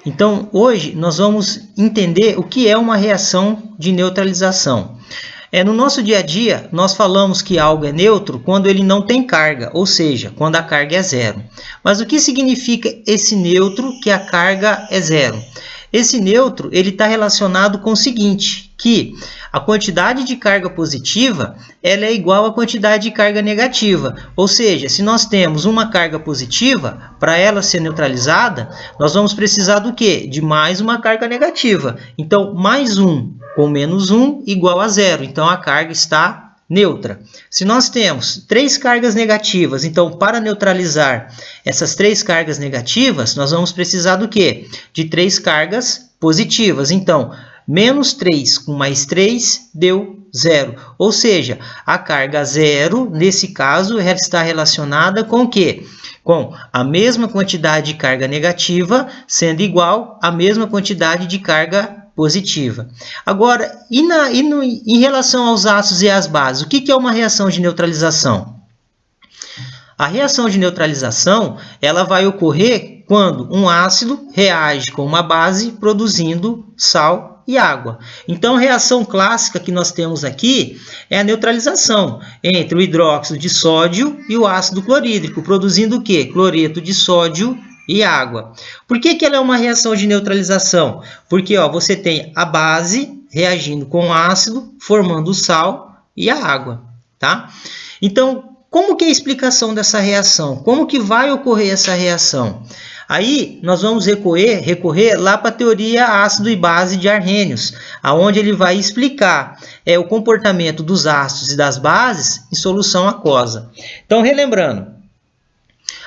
Então, hoje nós vamos entender o que é uma reação de neutralização. No nosso dia a dia, nós falamos que algo é neutro quando ele não tem carga, ou seja, quando a carga é zero. Mas o que significa esse neutro que a carga é zero? Esse neutro ele está relacionado com o seguinte, que a quantidade de carga positiva ela é igual à quantidade de carga negativa. Ou seja, se nós temos uma carga positiva, para ela ser neutralizada, nós vamos precisar do quê? De mais uma carga negativa. Então, mais 1 com menos 1 igual a zero. Então, a carga está neutra. Se nós temos 3 cargas negativas, então, para neutralizar essas 3 cargas negativas, nós vamos precisar do quê? De 3 cargas positivas. Então, menos 3 com mais 3 deu 0. Ou seja, a carga zero, nesse caso, está relacionada com o quê? Com a mesma quantidade de carga negativa sendo igual à mesma quantidade de carga positiva. Agora, em relação aos ácidos e às bases, o que é uma reação de neutralização? A reação de neutralização ela vai ocorrer quando um ácido reage com uma base produzindo sal e água. Então, a reação clássica que nós temos aqui é a neutralização entre o hidróxido de sódio e o ácido clorídrico, produzindo o quê? Cloreto de sódio e água. Por que ela é uma reação de neutralização? Porque você tem a base reagindo com o ácido, formando o sal e a água. Tá? Então, como que é a explicação dessa reação? Como que vai ocorrer essa reação? Aí nós vamos recorrer lá para a teoria ácido e base de Arrhenius, aonde ele vai explicar o comportamento dos ácidos e das bases em solução aquosa. Então, relembrando,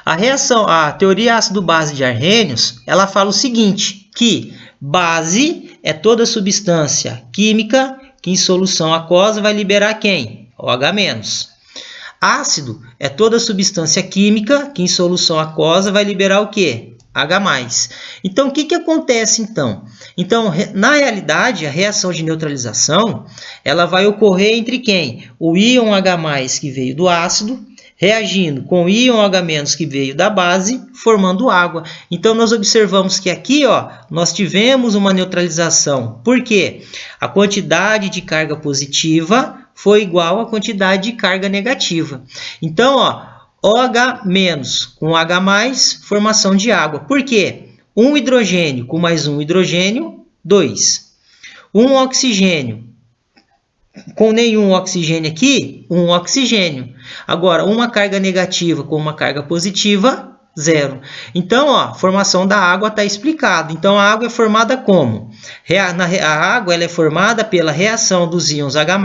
a teoria ácido-base de Arrhenius, ela fala o seguinte, que base é toda substância química que em solução aquosa vai liberar quem? OH-. Ácido é toda substância química que em solução aquosa vai liberar o quê? H+. Então, o que acontece então? Então, na realidade, a reação de neutralização, ela vai ocorrer entre quem? O íon H+, que veio do ácido, reagindo com o íon H- que veio da base, formando água. Então, nós observamos que aqui, nós tivemos uma neutralização. Por quê? A quantidade de carga positiva foi igual à quantidade de carga negativa. Então, OH- com H+, formação de água. Por quê? Um hidrogênio com mais um hidrogênio, 2. Um oxigênio com nenhum oxigênio aqui, um oxigênio. Agora, uma carga negativa com uma carga positiva, 0. Então, a formação da água está explicada. Então, a água é formada como? A água ela é formada pela reação dos íons H+,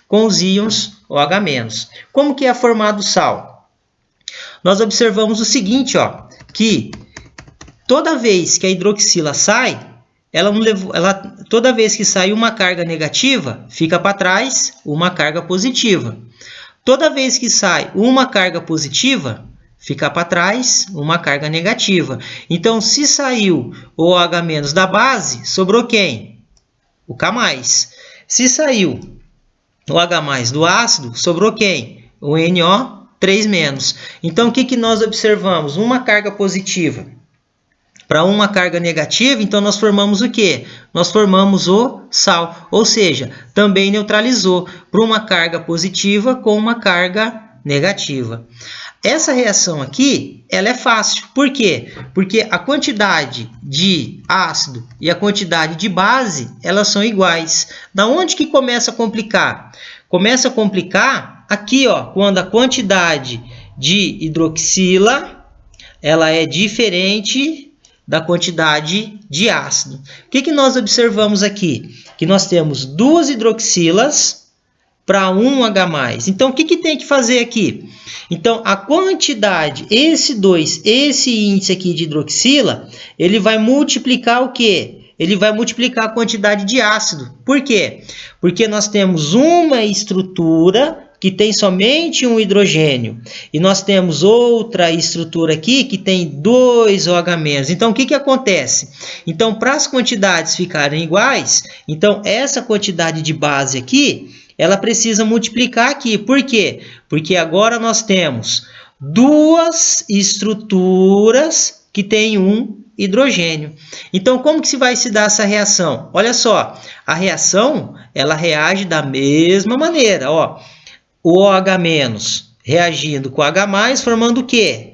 com os íons OH-. Como que é formado o sal? Nós observamos o seguinte, que toda vez que a hidroxila sai, toda vez que sai uma carga negativa, fica para trás uma carga positiva. Toda vez que sai uma carga positiva, fica para trás uma carga negativa. Então, se saiu o OH- da base, sobrou quem? O K+. Se saiu o H+ do ácido, sobrou quem? O NO3-. Então, o que nós observamos? Uma carga positiva para uma carga negativa, então nós formamos o quê? Nós formamos o sal, ou seja, também neutralizou para uma carga positiva com uma carga negativa. Essa reação aqui, ela é fácil. Por quê? Porque a quantidade de ácido e a quantidade de base, elas são iguais. Da onde que começa a complicar? Começa a complicar aqui, quando a quantidade de hidroxila, ela é diferente da quantidade de ácido. O que nós observamos aqui? Que nós temos 2 hidroxilas para 1 H+. Então, o que tem que fazer aqui? Então, a quantidade, esse índice aqui de hidroxila, ele vai multiplicar o quê? Ele vai multiplicar a quantidade de ácido. Por quê? Porque nós temos uma estrutura que tem somente um hidrogênio. E nós temos outra estrutura aqui que tem 2 OH-. Então, o que acontece? Então, para as quantidades ficarem iguais, então essa quantidade de base aqui, ela precisa multiplicar aqui. Por quê? Porque agora nós temos 2 estruturas que têm um hidrogênio. Então, como que se vai se dar essa reação? Olha só, a reação, ela reage da mesma maneira, ó. O OH- reagindo com H+, formando o quê?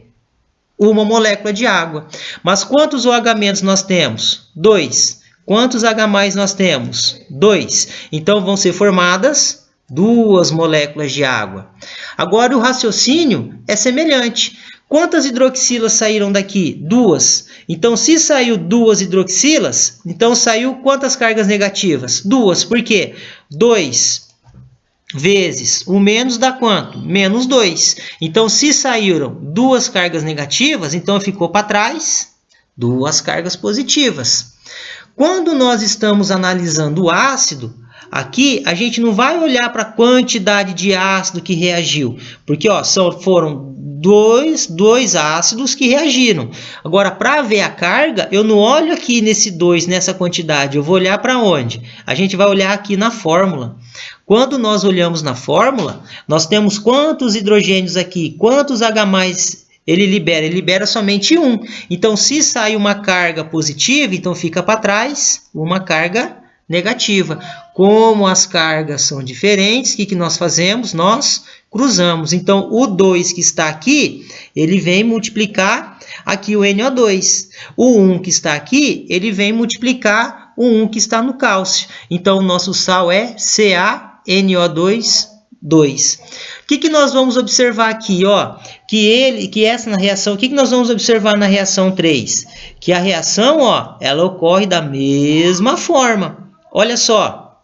Uma molécula de água. Mas quantos OH- nós temos? 2. Quantos H+ nós temos? 2. Então, vão ser formadas 2 moléculas de água. Agora, o raciocínio é semelhante. Quantas hidroxilas saíram daqui? 2. Então, se saiu 2 hidroxilas, então saiu quantas cargas negativas? 2. Por quê? 2 vezes o menos dá quanto? Menos 2. Então, se saíram 2 cargas negativas, então ficou para trás 2 cargas positivas. Quando nós estamos analisando o ácido, aqui a gente não vai olhar para a quantidade de ácido que reagiu, porque ó, foram dois ácidos que reagiram. Agora, para ver a carga, eu não olho aqui nesse 2, nessa quantidade, eu vou olhar para onde? A gente vai olhar aqui na fórmula. Quando nós olhamos na fórmula, nós temos quantos hidrogênios aqui, quantos H+, ele libera somente 1. Então, se sai uma carga positiva, então fica para trás uma carga negativa. Como as cargas são diferentes, o que nós fazemos? Nós cruzamos. Então, o 2 que está aqui, ele vem multiplicar aqui o NO2. O 1 que está aqui, ele vem multiplicar o 1 que está no cálcio. Então, o nosso sal é CaNO2. 2. O que nós vamos observar aqui? Ó, que essa na reação, o que nós vamos observar na reação 3? Que a reação, ó, ela ocorre da mesma forma. Olha só,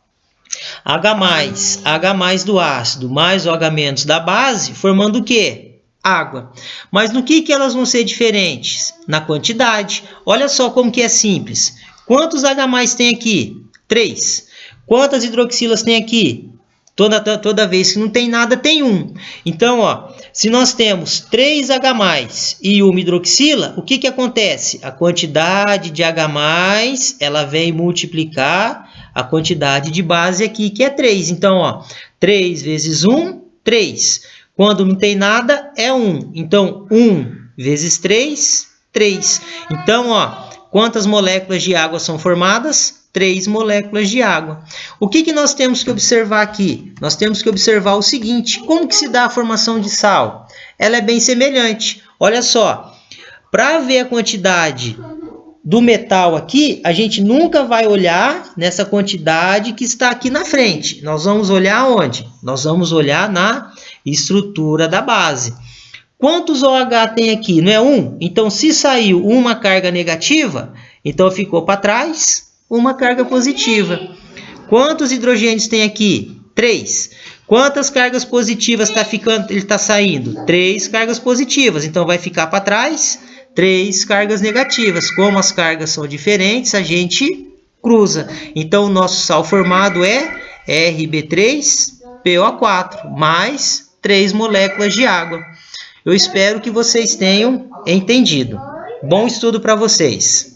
H+ do ácido mais OH- da base, formando o quê? Água. Mas no que elas vão ser diferentes? Na quantidade. Olha só como que é simples. Quantos H+ tem aqui? 3. Quantas hidroxilas tem aqui? Toda vez que não tem nada, tem 1. Então, ó, se nós temos 3 H+ e 1 hidroxila, o que acontece? A quantidade de H+, ela vem multiplicar a quantidade de base aqui, que é 3. Então, ó, 3 vezes 1, 3. Quando não tem nada, é 1. Então, 1 vezes 3, 3. Então, ó, quantas moléculas de água são formadas? 3 moléculas de água. O que nós temos que observar aqui? Nós temos que observar o seguinte: como que se dá a formação de sal? Ela é bem semelhante. Olha só, para ver a quantidade do metal aqui, a gente nunca vai olhar nessa quantidade que está aqui na frente. Nós vamos olhar onde? Nós vamos olhar na estrutura da base. Quantos OH tem aqui? Não é 1? Então, se saiu uma carga negativa, então ficou para trás uma carga positiva. Quantos hidrogênios tem aqui? 3. Quantas cargas positivas ele está saindo? 3 cargas positivas. Então, vai ficar para trás 3 cargas negativas. Como as cargas são diferentes, a gente cruza. Então, o nosso sal formado é Rb3PO4, mais 3 moléculas de água. Eu espero que vocês tenham entendido. Bom estudo para vocês!